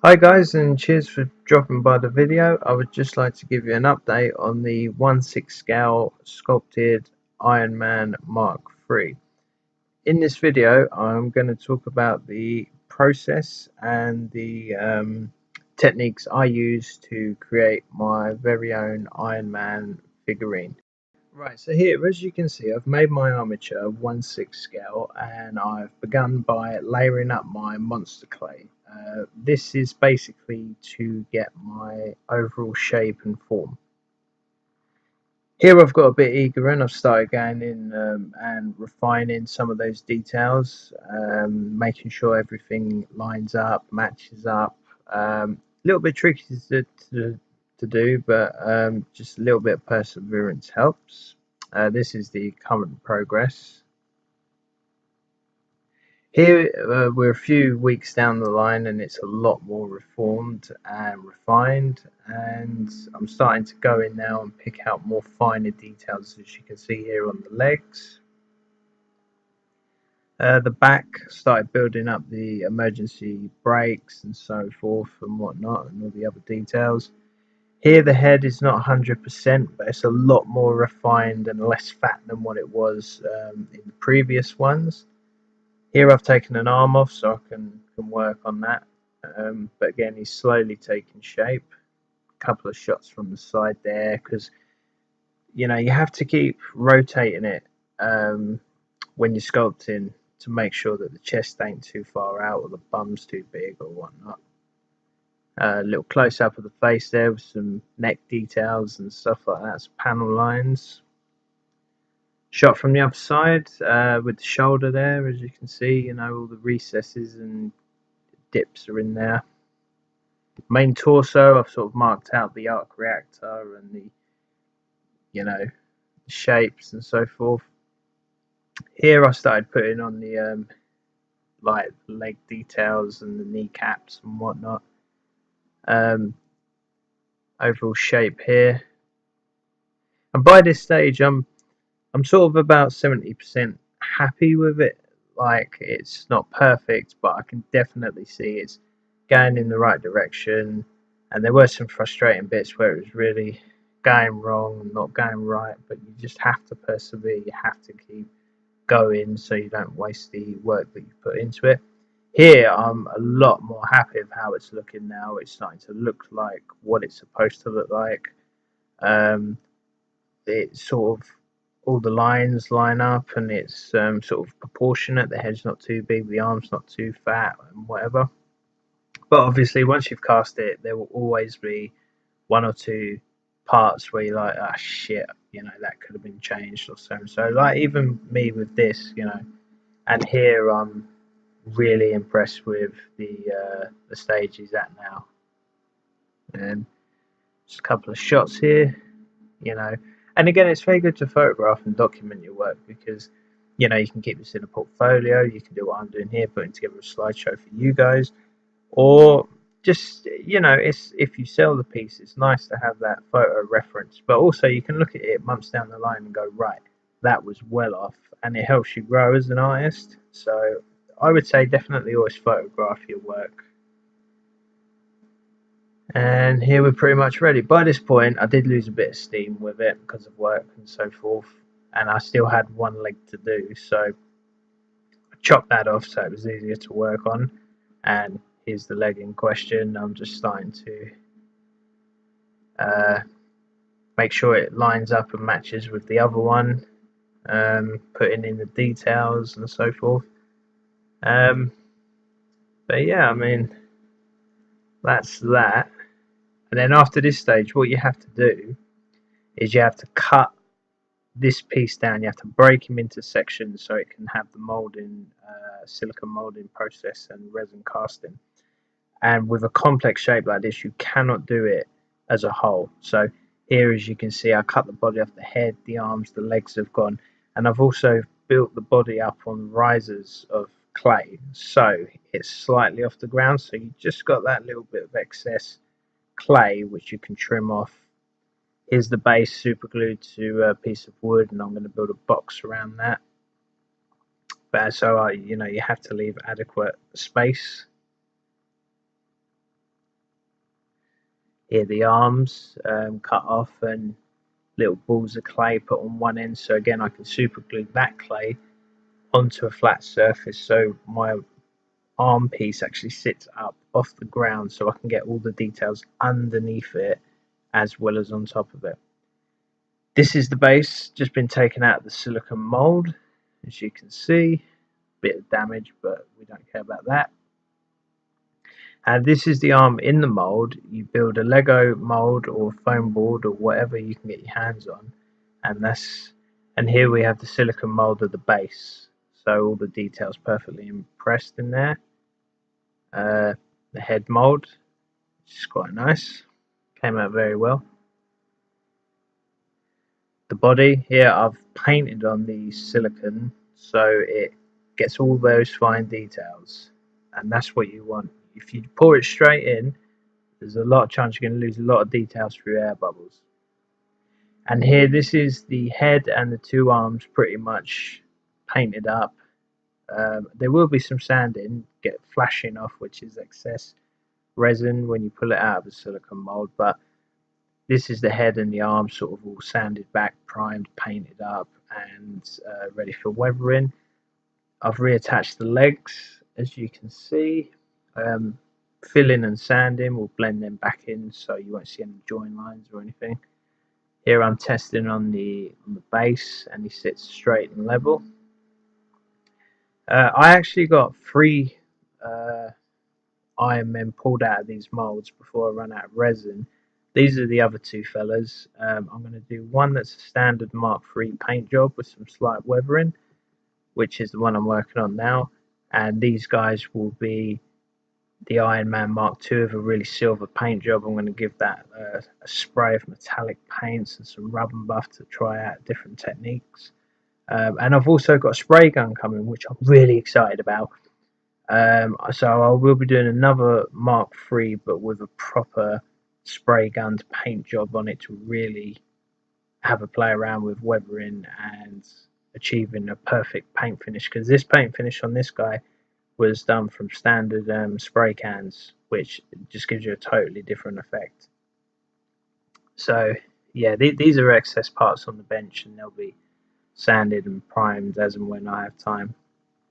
Hi guys, and cheers for dropping by the video. I would just like to give you an update on the 1/6 scale sculpted Iron Man Mark III. In this video I'm going to talk about the process and the techniques I use to create my very own Iron Man figurine. Right, so here, as you can see, I've made my armature 1/6 scale and I've begun by layering up my monster clay. This is basically to get my overall shape and form. Here I've got a bit eager and I've started going in and refining some of those details, making sure everything lines up, matches up. A little bit tricky to do, but just a little bit of perseverance helps. This is the current progress. Here we're a few weeks down the line and it's a lot more reformed and refined, and I'm starting to go in now and pick out more finer details, as you can see here on the legs. The back, started building up the emergency brakes and so forth and whatnot and all the other details. Here the head is not 100%, but it's a lot more refined and less fat than what it was in the previous ones. Here I've taken an arm off so I can work on that, but again he's slowly taking shape. A couple of shots from the side there, because you have to keep rotating it when you're sculpting to make sure that the chest ain't too far out or the bum's too big or whatnot. A little close up of the face there with some neck details and stuff like that, some panel lines. Shot from the other side with the shoulder there, as you can see, all the recesses and dips are in there. Main torso, I've sort of marked out the arc reactor and the shapes and so forth. Here I started putting on the like leg details and the kneecaps and whatnot. Overall shape here, and by this stage I'm sort of about 70% happy with it. Like, it's not perfect, but I can definitely see it's going in the right direction. And there were some frustrating bits where it was really going wrong and not going right, but you just have to persevere. You have to keep going so you don't waste the work that you put into it. Here I'm a lot more happy with how it's looking now. It's starting to look like what it's supposed to look like. It's sort of, all the lines line up and it's sort of proportionate. The head's not too big, the arm's not too fat, and whatever. But obviously, once you've cast it, there will always be one or two parts where you're like, ah, shit, that could have been changed or so and so. Like, even me with this, and here I'm really impressed with the stage he's at now. And just a couple of shots here, and again, it's very good to photograph and document your work, because you can keep this in a portfolio. You can do what I'm doing here, putting together a slideshow for you guys, or just it's, if you sell the piece, it's nice to have that photo reference. But also you can look at it months down the line and go, right, that was well off, and it helps you grow as an artist. So I would say definitely always photograph your work. And here we're pretty much ready. By this point I did lose a bit of steam with it because of work and so forth, and I still had one leg to do, so I chopped that off so it was easier to work on. And here's the leg in question. I'm just starting to make sure it lines up and matches with the other one, putting in the details and so forth. But yeah, I mean, that's that. And then after this stage, what you have to do is you have to cut this piece down. You have to break him into sections so it can have the moulding, silicone moulding process and resin casting. And with a complex shape like this, you cannot do it as a whole. So here, as you can see, I cut the body off the head, the arms, the legs have gone, and I've also built the body up on risers of clay, so it's slightly off the ground, so you just got that little bit of excess clay which you can trim off. Here's the base super glued to a piece of wood, and I'm going to build a box around that. But so you have to leave adequate space. Here the arms cut off and little balls of clay put on one end, so again I can super glue that clay onto a flat surface, so my arm piece actually sits up off the ground, so I can get all the details underneath it as well as on top of it. This is the base, just been taken out of the silicone mold, as you can see. Bit of damage, but we don't care about that. And this is the arm in the mold. You build a Lego mold or foam board or whatever you can get your hands on, and here we have the silicone mold of the base, so all the details perfectly impressed in there. The head mold, which is quite nice, came out very well. The body here I've painted on the silicone so it gets all those fine details, and that's what you want. If you pour it straight in, there's a lot of chance you're going to lose a lot of details through air bubbles. And here, this is the head and the two arms pretty much painted up. There will be some sanding, get flashing off, which is excess resin when you pull it out of the silicone mold, but this is the head and the arms sort of all sanded back, primed, painted up, and ready for weathering. I've reattached the legs, as you can see. Filling and sanding will blend them back in, so you won't see any join lines or anything. Here I'm testing on the base, and he sits straight and level. I actually got 3 Iron Men pulled out of these molds before I ran out of resin. These are the other 2 fellas. I'm going to do one that's a standard Mark III paint job with some slight weathering, which is the one I'm working on now. And these guys will be the Iron Man Mark II of a really silver paint job. I'm going to give that a spray of metallic paints and some rub and buff to try out different techniques. And I've also got a spray gun coming, which I'm really excited about. So I will be doing another Mark III, but with a proper spray gun paint job on it to really have a play around with weathering and achieving a perfect paint finish. Because this paint finish on this guy was done from standard spray cans, which just gives you a totally different effect. So yeah, these are excess parts on the bench, and they'll be sanded and primed as and when I have time,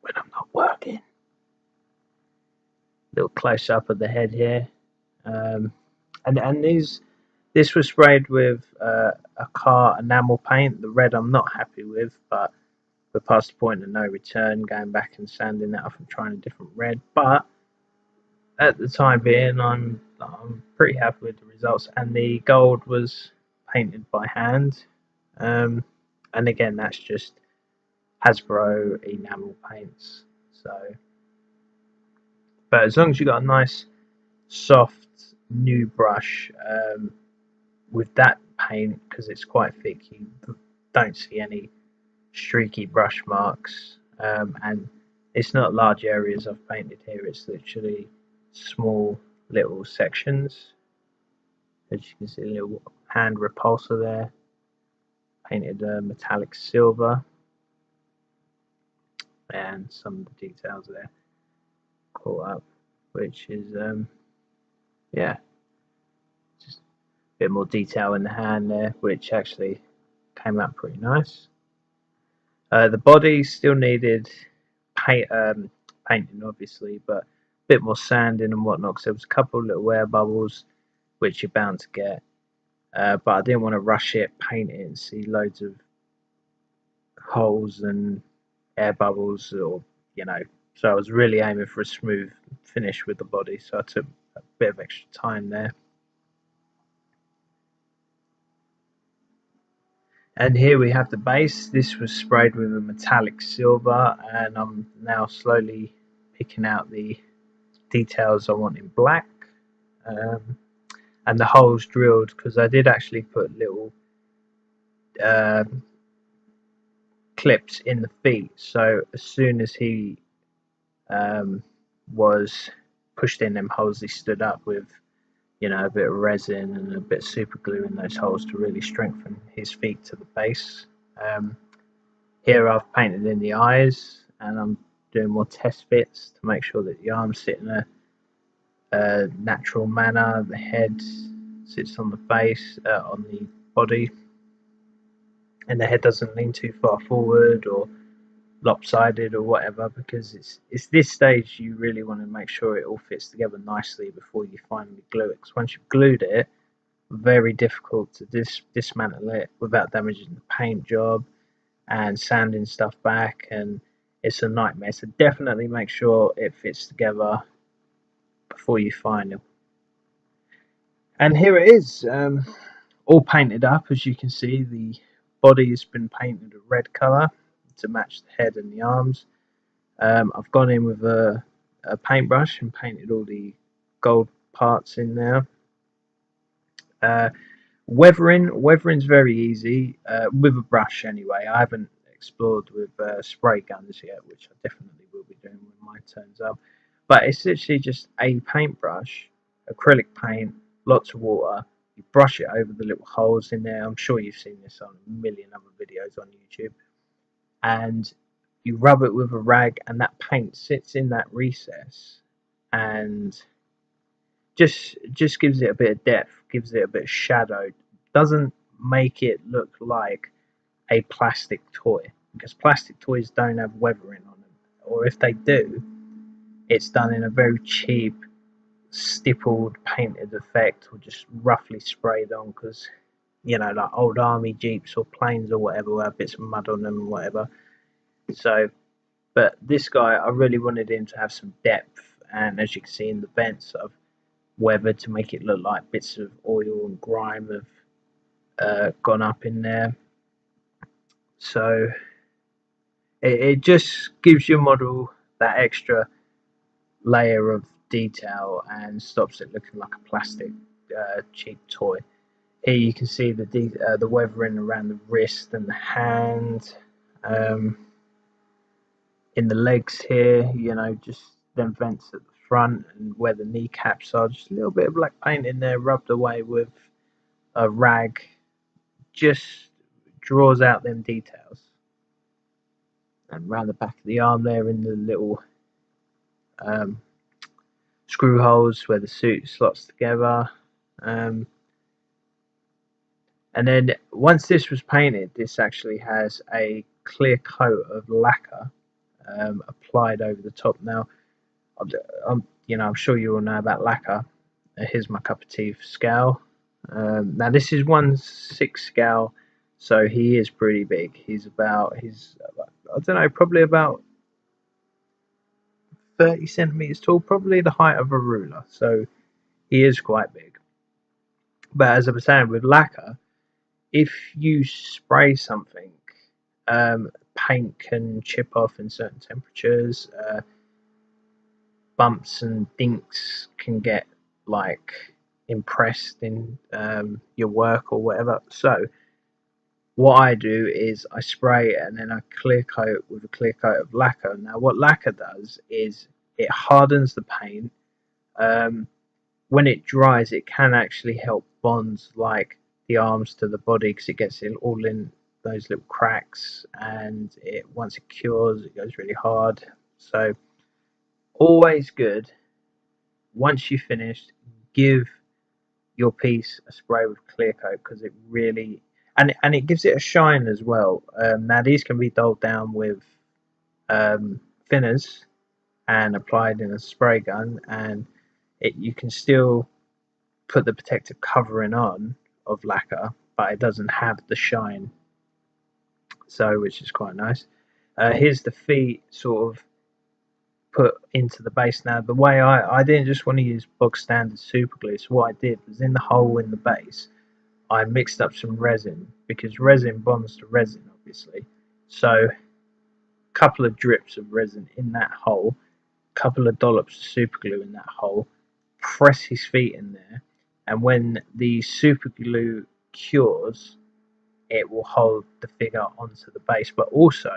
when I'm not working. Little close up of the head here, and this was sprayed with a car enamel paint. The red I'm not happy with, but we're past the point of no return, going back and sanding that off and trying a different red. But at the time being, I'm pretty happy with the results. And the gold was painted by hand, and again, that's just Hasbro enamel paints. So, but as long as you got a nice soft new brush with that paint, because it's quite thick, you don't see any streaky brush marks, and it's not large areas I've painted here, it's literally small little sections. As you can see, a little hand repulsor there, painted metallic silver, and some of the details there caught up, which is yeah, just a bit more detail in the hand there, which actually came out pretty nice. The body still needed painting, obviously, but a bit more sanding and whatnot, because there was a couple of little air bubbles which you're bound to get, but I didn't want to rush it, paint it and see loads of holes and air bubbles, or so I was really aiming for a smooth finish with the body, so I took a bit of extra time there. And here we have the base. This was sprayed with a metallic silver, and I'm now slowly picking out the details I want in black, and the holes drilled, because I did actually put little clips in the feet, so as soon as he was pushed in them holes, he stood up with a bit of resin and a bit of super glue in those holes to really strengthen his feet to the base. Here I've painted in the eyes, and I'm doing more test fits to make sure that the arms sit in a natural manner, the head sits on the face, on the body, and the head doesn't lean too far forward or lopsided or whatever, because it's this stage you really want to make sure it all fits together nicely before you finally glue it, because once you've glued it, very difficult to dismantle it without damaging the paint job and sanding stuff back, and it's a nightmare. So definitely make sure it fits together before you final. And here it is, all painted up. As you can see, the body has been painted a red colour to match the head and the arms. I've gone in with a paintbrush and painted all the gold parts in there. Weathering's very easy, with a brush anyway. I haven't explored with spray guns yet, which I definitely will be doing when mine turns up. But it's literally just a paintbrush, acrylic paint, lots of water. You brush it over the little holes in there. I'm sure you've seen this on a million other videos on YouTube. And you rub it with a rag, and that paint sits in that recess and just gives it a bit of depth, gives it a bit of shadow. Doesn't make it look like a plastic toy, because plastic toys don't have weathering on them, or if they do, it's done in a very cheap, stippled, painted effect, or just roughly sprayed on, because like old army jeeps or planes or whatever will have bits of mud on them or whatever. So, but this guy, I really wanted him to have some depth, and as you can see in the vents, I've weathered to make it look like bits of oil and grime have gone up in there. So it just gives your model that extra layer of detail and stops it looking like a plastic cheap toy. Here you can see the weathering around the wrist and the hand, in the legs here, just them vents at the front and where the kneecaps are, just a little bit of black paint in there rubbed away with a rag, just draws out them details. And round the back of the arm there, in the little screw holes where the suit slots together. And then once this was painted, this actually has a clear coat of lacquer applied over the top. Now, I'm sure you all know about lacquer. Here's my cup of tea for scale. Now this is 1/6 scale, so he is pretty big. He's I don't know, probably about 30 centimeters tall, probably the height of a ruler. So he is quite big. But as I was saying, with lacquer, if you spray something, paint can chip off in certain temperatures. Bumps and dinks can get like impressed in your work or whatever. So what I do is I spray it and then I clear coat with a clear coat of lacquer. Now what lacquer does is it hardens the paint. When it dries, it can actually help bond like the arms to the body, because it gets it all in those little cracks, and once it cures, it goes really hard. So always good, once you finished, give your piece a spray with clear coat, because it really and it gives it a shine as well. Now these can be dulled down with thinners and applied in a spray gun, and you can still put the protective covering on of lacquer, but it doesn't have the shine, so which is quite nice. Here's the feet sort of put into the base. Now the way I didn't just want to use bog standard super glue, so what I did was in the hole in the base I mixed up some resin, because resin bonds to resin obviously. So a couple of drips of resin in that hole, couple of dollops of super glue in that hole, press his feet in there, and when the super glue cures, it will hold the figure onto the base, but also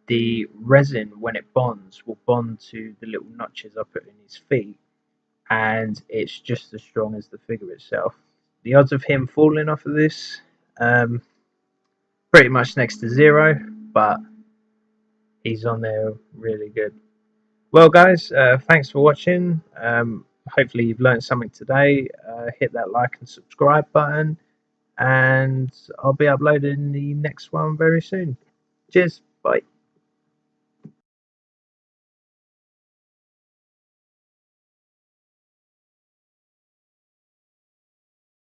the resin, when it bonds, will bond to the little notches I put in his feet, and it's just as strong as the figure itself. The odds of him falling off of this, pretty much next to zero, but he's on there really good. Well guys, thanks for watching. hopefully you've learned something today. Hit that like and subscribe button, and I'll be uploading the next one very soon. Cheers, bye.